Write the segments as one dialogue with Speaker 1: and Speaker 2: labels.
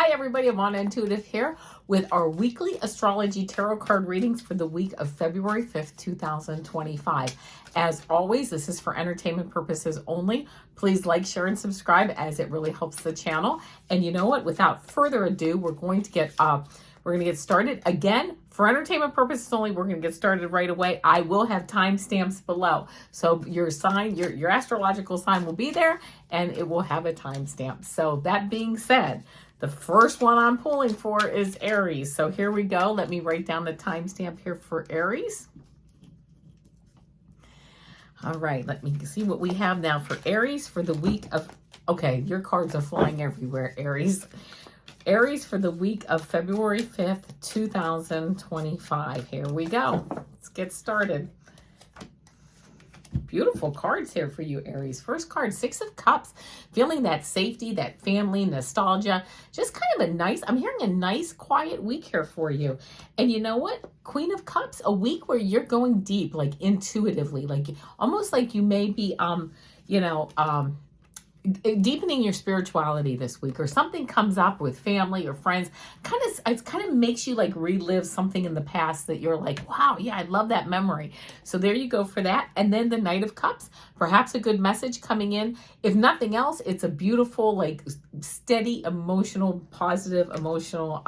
Speaker 1: Hi everybody, Avana Intuitive here with our weekly astrology tarot card readings for the week of February 5th, 2025. As always, this is for entertainment purposes only. Please like, share, and subscribe as it really helps the channel. And you know what? Without further ado, we're going to get started. Again, for entertainment purposes only, we're going to get started right away. I will have timestamps below. So your sign, your astrological sign will be there and it will have a timestamp. So that being said, the first one I'm pulling for is Aries. So here we go. Let me write down the timestamp here for Aries. All right, let me see what we have now for Aries for the week of, okay, your cards are flying everywhere, Aries. Aries for the week of February 5th, 2025. Here we go. Let's get started. Beautiful cards here for you, Aries. First card, Six of Cups. Feeling that safety, that family, nostalgia. Just kind of a nice, I'm hearing a nice, quiet week here for you. And you know what? Queen of Cups, a week where you're going deep, like intuitively, like almost like you may be, deepening your spirituality this week, or something comes up with family or friends, it kind of makes you like relive something in the past that you're like, wow, yeah, I love that memory. So there you go for that. And then the Knight of Cups, perhaps a good message coming in. If nothing else, it's a beautiful, like steady, emotional, positive, emotional,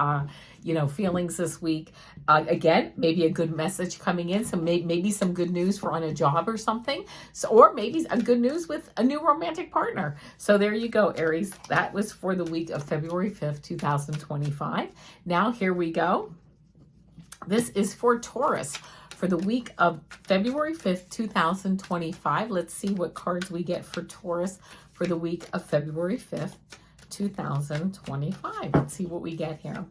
Speaker 1: feelings this week. Again, maybe a good message coming in. So maybe some good news for on a job or something. So, or maybe a good news with a new romantic partner. So there you go, Aries. That was for the week of February 5th, 2025. Now here we go. This is for Taurus for the week of February 5th, 2025. Let's see what cards we get for Taurus for the week of February 5th, 2025. Let's see what we get here.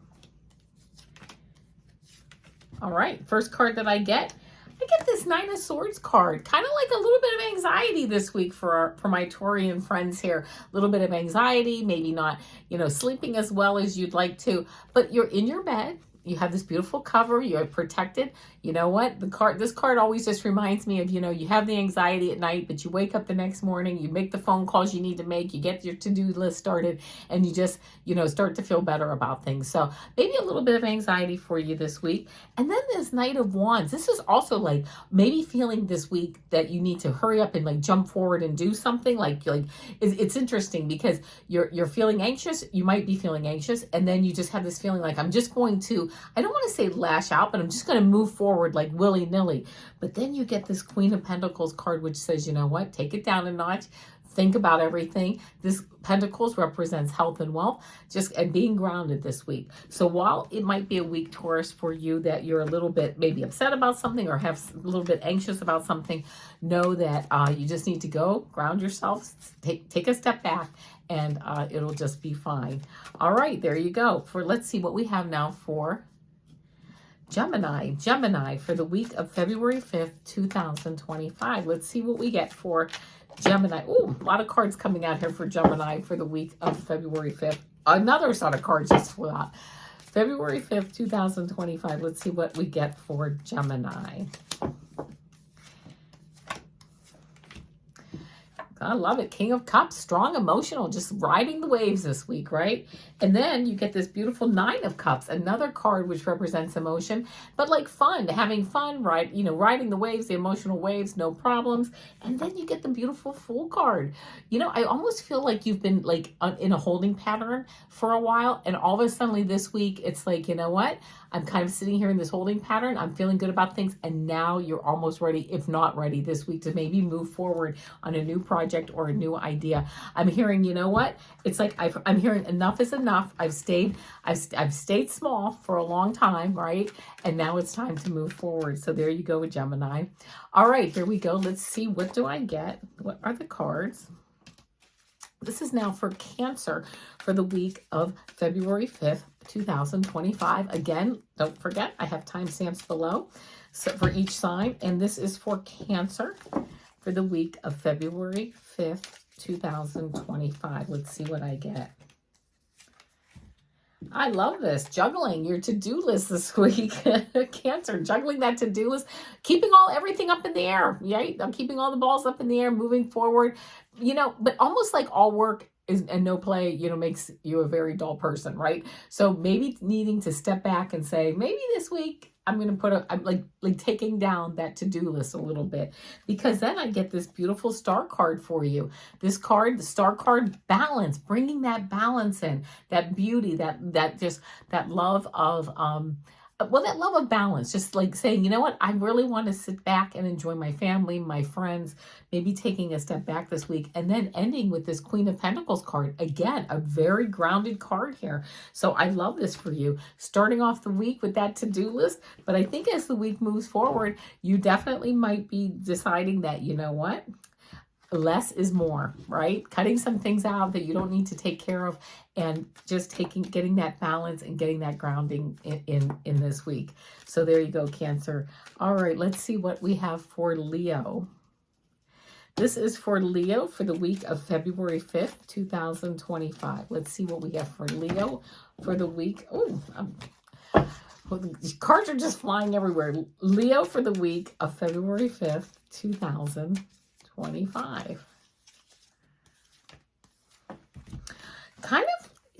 Speaker 1: All right, first card that I get this Nine of Swords card. Kind of like a little bit of anxiety this week for my Taurian friends here. A little bit of anxiety, maybe not, sleeping as well as you'd like to, but you're in your bed. You have this beautiful cover. You're protected. You know what? This card always just reminds me of, you have the anxiety at night, but you wake up the next morning, you make the phone calls you need to make, you get your to-do list started, and you just, start to feel better about things. So maybe a little bit of anxiety for you this week. And then this Knight of Wands. This is also like maybe feeling this week that you need to hurry up and like jump forward and do something. Like it's interesting because you're feeling anxious. You might be feeling anxious, and then you just have this feeling like I'm just going to, I don't want to say lash out, but I'm just going to move forward like willy-nilly. But then you get this Queen of Pentacles card, which says, you know what, take it down a notch. Think about everything. This Pentacles represents health and wealth, and being grounded this week. So while it might be a week, Taurus, for you that you're a little bit maybe upset about something or have a little bit anxious about something, know that you just need to go ground yourself, take a step back, and it'll just be fine. All right, there you go. Let's see what we have now for Gemini for the week of February 5th, 2025. Let's see what we get for Gemini. Ooh, a lot of cards coming out here for Gemini for the week of February 5th. Another set of cards just flew out. February 5th, 2025. Let's see what we get for Gemini. I love it. King of Cups, strong, emotional, just riding the waves this week, right? And then you get this beautiful Nine of Cups, another card which represents emotion, but like fun, having fun, right? Riding the waves, the emotional waves, no problems. And then you get the beautiful Fool card. I almost feel like you've been like in a holding pattern for a while, and all of a sudden this week, it's like, you know what? I'm kind of sitting here in this holding pattern. I'm feeling good about things. And now you're almost ready, if not ready this week, to maybe move forward on a new project or a new idea. I'm hearing, you know what? It's like I'm hearing enough is enough. I've stayed small for a long time, right? And now it's time to move forward. So there you go with Gemini. All right, here we go. Let's see. What do I get? What are the cards? This is now for Cancer for the week of February 5th, 2025. Again, don't forget, I have timestamps below for each sign. And this is for Cancer for the week of February 5th, 2025. Let's see what I get. I love this. Juggling your to-do list this week. Cancer, juggling that to-do list, keeping everything up in the air, right? I'm keeping all the balls up in the air, moving forward, but almost like all work and no play, you know, makes you a very dull person, right? So maybe needing to step back and say, maybe this week I'm going to I'm like taking down that to-do list a little bit, because then I get this beautiful star card for you. This card, the star card, balance, bringing that balance in, that beauty, that just that love of, that love of balance, just like saying, you know what, I really want to sit back and enjoy my family, my friends, maybe taking a step back this week, and then ending with this Queen of Pentacles card. Again, a very grounded card here. So I love this for you. Starting off the week with that to-do list, but I think as the week moves forward, you definitely might be deciding that, you know what, less is more, right? Cutting some things out that you don't need to take care of, and just getting that balance and getting that grounding in this week. So there you go, Cancer. All right, let's see what we have for Leo. This is for Leo for the week of February 5th, 2025. Let's see what we have for Leo for the week. Oh, cards are just flying everywhere. Leo for the week of February 5th, 2025. Kind of,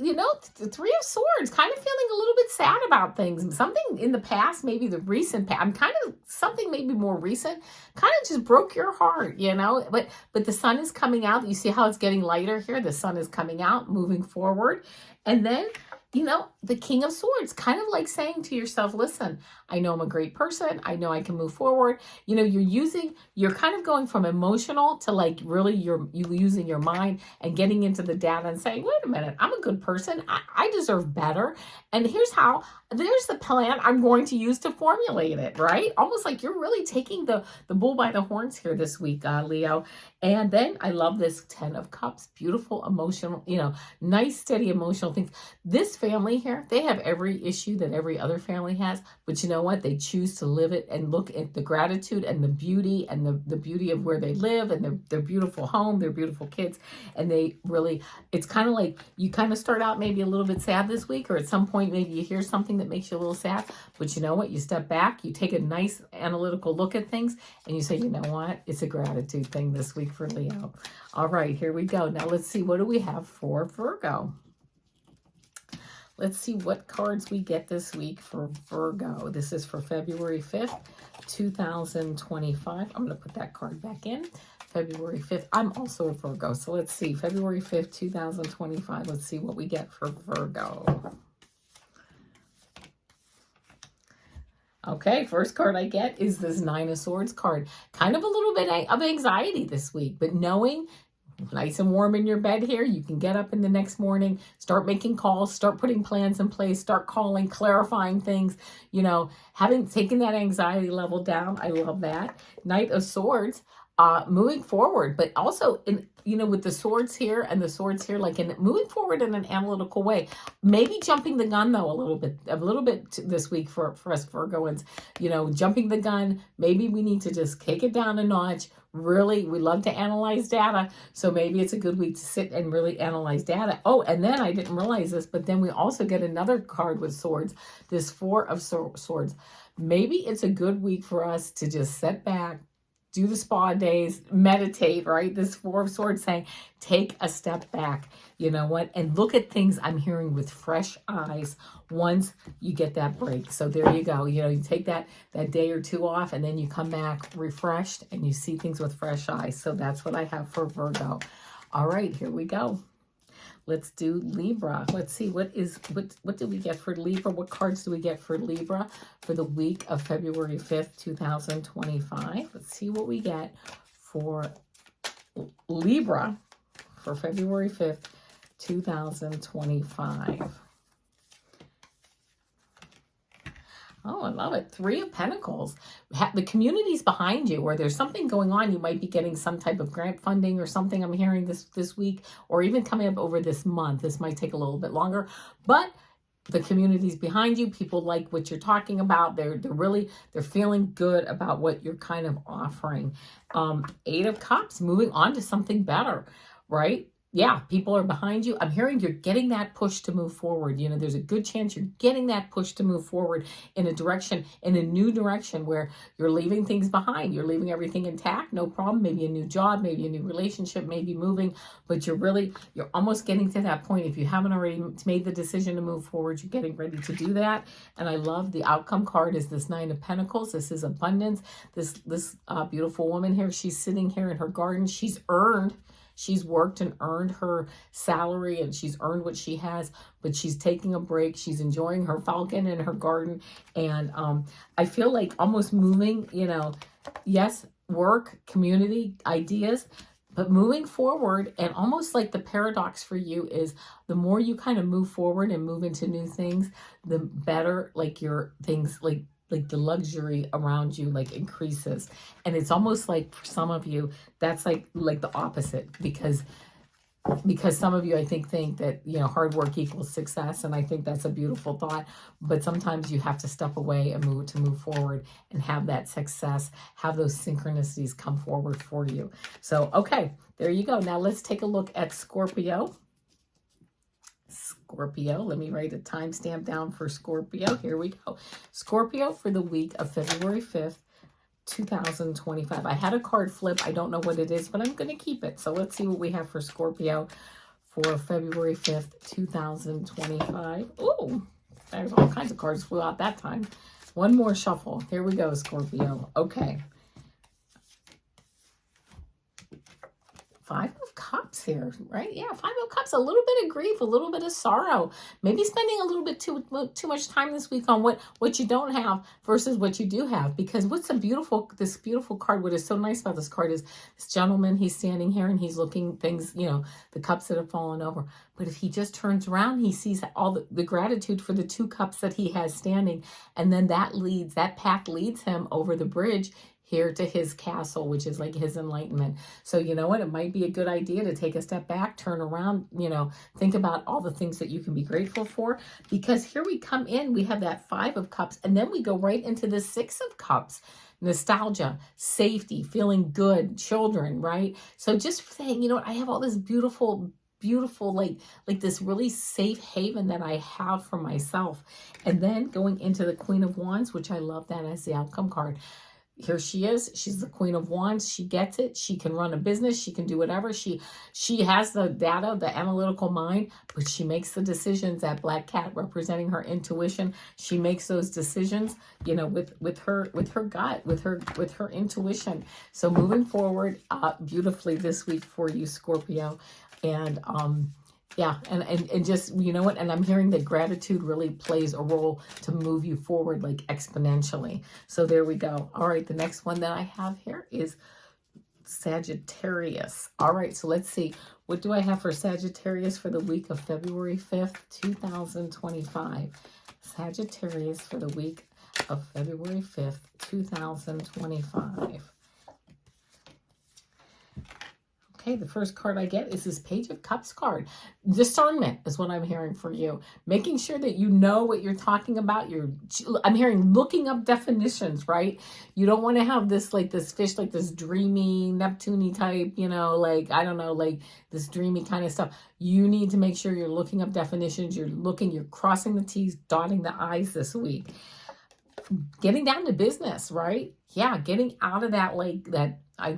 Speaker 1: you know, the Three of Swords, kind of feeling a little bit sad about things. Something in the past, maybe the recent past, something maybe more recent, kind of just broke your heart, you know, but the sun is coming out. You see how it's getting lighter here? The sun is coming out, moving forward. And then, you know, the King of Swords, kind of like saying to yourself, listen, I know I'm a great person. I know I can move forward. You know, you're kind of going from emotional to like really you using your mind and getting into the data and saying, wait a minute, I'm a good person. I deserve better. And here's the plan I'm going to use to formulate it, right? Almost like you're really taking the bull by the horns here this week, Leo. And then I love this 10 of Cups, beautiful, emotional, you know, nice, steady emotional things. This family here, they have every issue that every other family has, but you know what? They choose to live it and look at the gratitude and the beauty and the beauty of where they live and their beautiful home, their beautiful kids. And they really, it's kind of like you kind of start out maybe a little bit sad this week, or at some point maybe you hear something that makes you a little sad, but you know what? You step back, you take a nice analytical look at things, and you say, you know what? It's a gratitude thing this week for Leo. All right, here we go. Now let's see, what do we have for Virgo? Let's see what cards we get this week for Virgo. This is for February 5th, 2025. I'm going to put that card back in. February 5th. I'm also a Virgo. So let's see. February 5th, 2025. Let's see what we get for Virgo. Okay, first card I get is this Nine of Swords card. Kind of a little bit of anxiety this week, but knowing nice and warm in your bed here, you can get up in the next morning, start making calls, start putting plans in place, start calling, clarifying things, you know, taken that anxiety level down. I love that. Knight of Swords, moving forward, but also with the swords here and the swords here, like in moving forward in an analytical way, maybe jumping the gun though a little bit this week for us Virgoans, jumping the gun. Maybe we need to just take it down a notch. Really, we love to analyze data. So maybe it's a good week to sit and really analyze data. Oh, and then I didn't realize this, but then we also get another card with swords, this Four of Swords. Maybe it's a good week for us to just sit back, do the spa days, meditate, right? This Four of Swords saying, take a step back, you know what? And look at things, I'm hearing, with fresh eyes once you get that break. So there you go. You take that day or two off, and then you come back refreshed and you see things with fresh eyes. So that's what I have for Virgo. All right, here we go. Let's do Libra. Let's see, what do we get for Libra? What cards do we get for Libra for the week of February 5th, 2025? Let's see what we get for Libra for February 5th, 2025. Oh, I love it. Three of Pentacles. The community's behind you, or there's something going on. You might be getting some type of grant funding or something, I'm hearing this week, or even coming up over this month. This might take a little bit longer, but the community's behind you. People like what you're talking about. They're feeling good about what you're kind of offering. Eight of Cups, moving on to something better, right? yeah, people are behind you. I'm hearing you're getting that push to move forward. You know, there's a good chance you're getting that push to move forward in a direction, in a new direction where you're leaving things behind. You're leaving everything intact, no problem. Maybe a new job, maybe a new relationship, maybe moving, but you're almost getting to that point. If you haven't already made the decision to move forward, you're getting ready to do that. And I love the outcome card is this Nine of Pentacles. This is abundance. This beautiful woman here, she's sitting here in her garden. She's worked and earned her salary and she's earned what she has, but she's taking a break. She's enjoying her falcon in her garden. And I feel like almost moving, you know, yes, work, community, ideas, but moving forward. And almost like the paradox for you is the more you kind of move forward and move into new things, the better like your things like the luxury around you like increases. And it's almost like for some of you, that's like the opposite because some of you, I think that, you know, hard work equals success. And I think that's a beautiful thought, but sometimes you have to step away and move forward and have that success, have those synchronicities come forward for you. So, okay, there you go. Now let's take a look at Scorpio. Let me write a timestamp down for Scorpio. Here we go. Scorpio for the week of February 5th, 2025. I had a card flip. I don't know what it is, but I'm going to keep it. So let's see what we have for Scorpio for February 5th, 2025. Ooh, there's all kinds of cards flew out that time. One more shuffle. Here we go, Scorpio. Okay. Five of Cups here, right? Yeah, Five of Cups, a little bit of grief, a little bit of sorrow. Maybe spending a little bit too much time this week on what you don't have versus what you do have. Because what's this beautiful card, what is so nice about this card is this gentleman, he's standing here and he's looking things, you know, the cups that have fallen over. But if he just turns around, he sees all the gratitude for the two cups that he has standing. And then that path leads him over the bridge here to his castle, which is like his enlightenment. So you know what? It might be a good idea to take a step back, turn around, you know, think about all the things that you can be grateful for. Because here we come in, we have that Five of Cups, and then we go right into the Six of Cups. Nostalgia, safety, feeling good, children, right? So just saying, you know what? I have all this beautiful like this really safe haven that I have for myself. And then going into the Queen of Wands, which I love that as the outcome card. Here she is. She's the Queen of Wands. She gets it. She can run a business. She can do whatever. She has the data, the analytical mind, but she makes the decisions. That black cat representing her intuition. She makes those decisions, you know, with her gut, with her intuition. So moving forward beautifully this week for you, Scorpio. And yeah, and just, you know what, and I'm hearing that gratitude really plays a role to move you forward like exponentially. So there we go. All right, the next one that I have here is Sagittarius. All right, so let's see. What do I have for Sagittarius for the week of February 5th, 2025? Sagittarius for the week of February 5th, 2025. Okay, the first card I get is this Page of Cups card. Discernment is what I'm hearing for you. Making sure that you know what you're talking about. I'm hearing looking up definitions, right? You don't want to have this like this fish, like this dreamy, Neptune type, you know, like, I don't know, like this dreamy kind of stuff. You need to make sure you're looking up definitions. You're crossing the T's, dotting the I's this week. Getting down to business, right? Yeah, getting out of that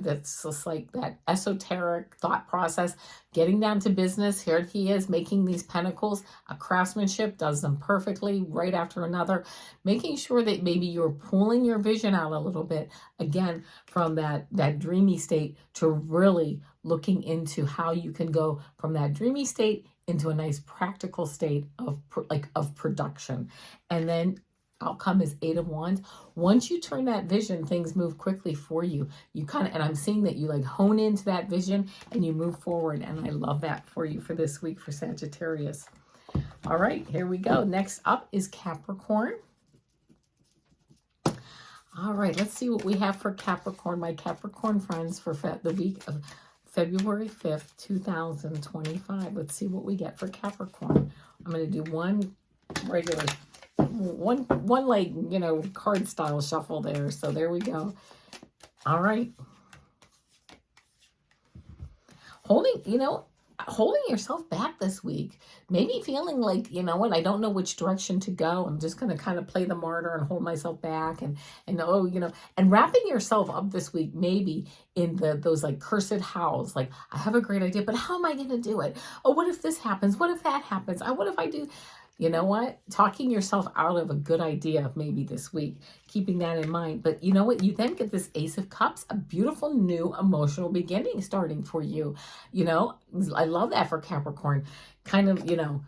Speaker 1: that's just like that esoteric thought process, getting down to business. Here he is making these pentacles, a craftsmanship, does them perfectly, right after another, making sure that maybe you're pulling your vision out a little bit, again, from that dreamy state to really looking into how you can go from that dreamy state into a nice practical state of production. And then outcome is Eight of Wands. Once you turn that vision, things move quickly for you. And I'm seeing that you like hone into that vision and you move forward. And I love that for you for this week for Sagittarius. All right, here we go. Next up is Capricorn. All right, let's see what we have for Capricorn, my Capricorn friends, for the week of February 5th, 2025. Let's see what we get for Capricorn. I'm going to do one like, you know, card style shuffle there. So there we go. All right. Holding, you know, holding yourself back this week, maybe feeling like, you know what, I don't know which direction to go. I'm just going to kind of play the martyr and hold myself back and oh, you know, and wrapping yourself up this week, maybe in those like cursed howls, like I have a great idea, but how am I going to do it? Oh, what if this happens? What if that happens? What if I do? You know what? Talking yourself out of a good idea maybe this week, keeping that in mind. But you know what? You then get this Ace of Cups, a beautiful new emotional beginning starting for you. You know, I love that for Capricorn. Kind of, you know,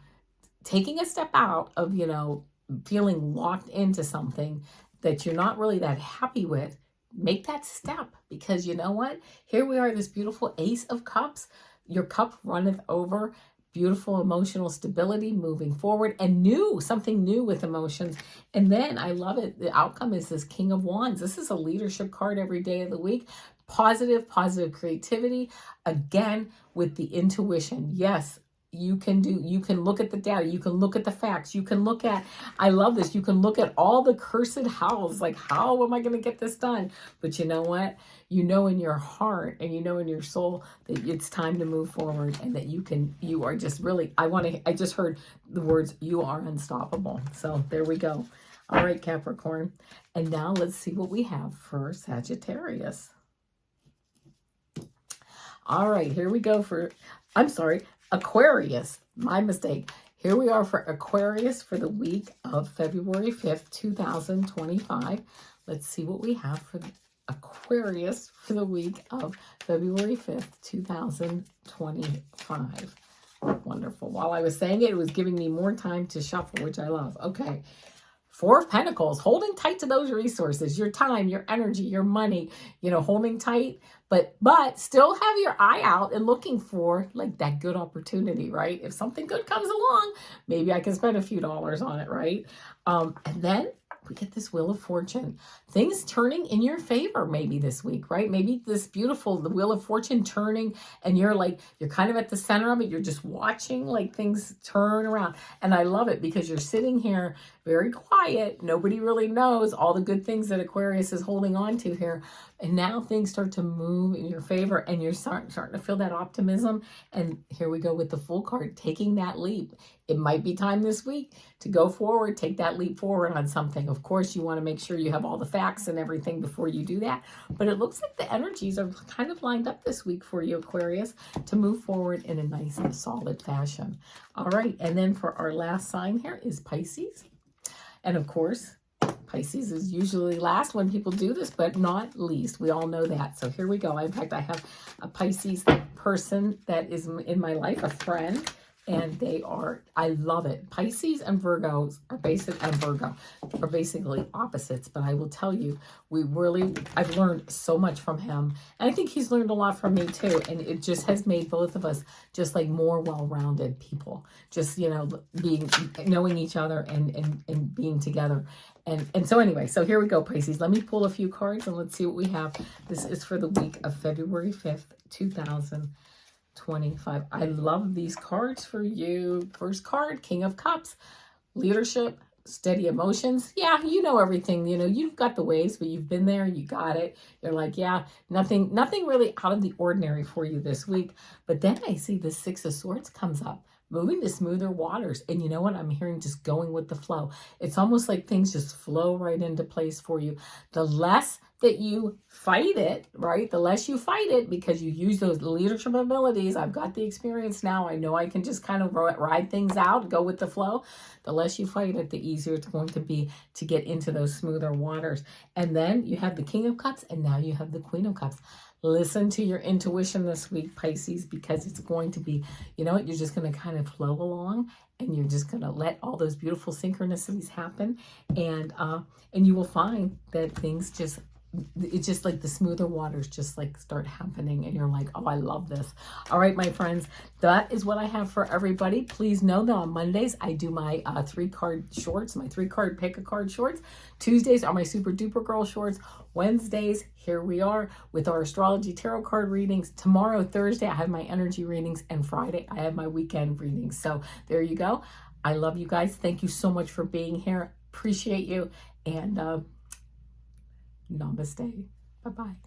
Speaker 1: taking a step out of, you know, feeling locked into something that you're not really that happy with. Make that step, because you know what? Here we are, this beautiful Ace of Cups. Your cup runneth over. Beautiful emotional stability moving forward, and something new with emotions. And then I love it. The outcome is this King of Wands. This is a leadership card every day of the week. Positive creativity. Again, with the intuition. Yes, you can look at the data. You can look at the facts. You can look at, I love this. You can look at all the cursed howls. Like, how am I going to get this done? But you know what? You know in your heart and you know in your soul that it's time to move forward, and that you are just really, I just heard the words, you are unstoppable. So there we go. All right, Capricorn. And now let's see what we have for Sagittarius. All right, here we go for, Aquarius. My mistake. Here we are for Aquarius for the week of February 5th, 2025. Let's see what we have for Aquarius for the week of February 5th, 2025. Wonderful. While I was saying it, it was giving me more time to shuffle, which I love. Okay. Four of Pentacles, holding tight to those resources, your time, your energy, your money, you know, holding tight, but still have your eye out and looking for like that good opportunity, right? If something good comes along, maybe I can spend a few dollars on it, right? And then we get this Wheel of Fortune, things turning in your favor maybe this week, right? Maybe the Wheel of Fortune turning, and you're kind of at the center of it. You're just watching like things turn around. And I love it because you're sitting here very quiet. Nobody really knows all the good things that Aquarius is holding on to here. And now things start to move in your favor, and you're starting to feel that optimism. And here we go with the Fool card, taking that leap. It might be time this week to go forward, take that leap forward on something. Of course, you want to make sure you have all the facts and everything before you do that. But it looks like the energies are kind of lined up this week for you, Aquarius, to move forward in a nice and solid fashion. All right. And then for our last sign here is Pisces. And of course, Pisces is usually last when people do this, but not least. We all know that. So here we go. In fact, I have a Pisces person that is in my life, a friend. And I love it. Pisces and Virgos are basically opposites. But I will tell you, I've learned so much from him. And I think he's learned a lot from me too. And it just has made both of us just like more well-rounded people. Just, you know, knowing each other and being together. And so anyway, so here we go, Pisces. Let me pull a few cards and let's see what we have. This is for the week of February 5th, 2025. I love these cards for you. First card, King of Cups, leadership, steady emotions. Yeah, you know everything. You know, you've got the waves, but you've been there. You got it. You're like, yeah, nothing really out of the ordinary for you this week. But then I see the Six of Swords comes up, moving to smoother waters. And you know what? I'm hearing just going with the flow. It's almost like things just flow right into place for you. The less that you fight it, right? The less you fight it because you use those leadership abilities. I've got the experience now. I know I can just kind of ride things out, go with the flow. The less you fight it, the easier it's going to be to get into those smoother waters. And then you have the King of Cups, and now you have the Queen of Cups. Listen to your intuition this week, Pisces, because it's going to be, you know what, you're just going to kind of flow along, and you're just going to let all those beautiful synchronicities happen. And you will find that things it's just like the smoother waters just like start happening, and you're like, oh, I love this. All right, my friends, that is what I have for everybody. Please know that on Mondays I do my 3-card shorts, my 3-card pick a card shorts. Tuesdays are my super duper girl shorts. Wednesdays, here we are with our astrology tarot card readings. Tomorrow, Thursday, I have my energy readings, and Friday I have my weekend readings. So there you go. I love you guys. Thank you so much for being here. Appreciate you. And namaste. Bye-bye.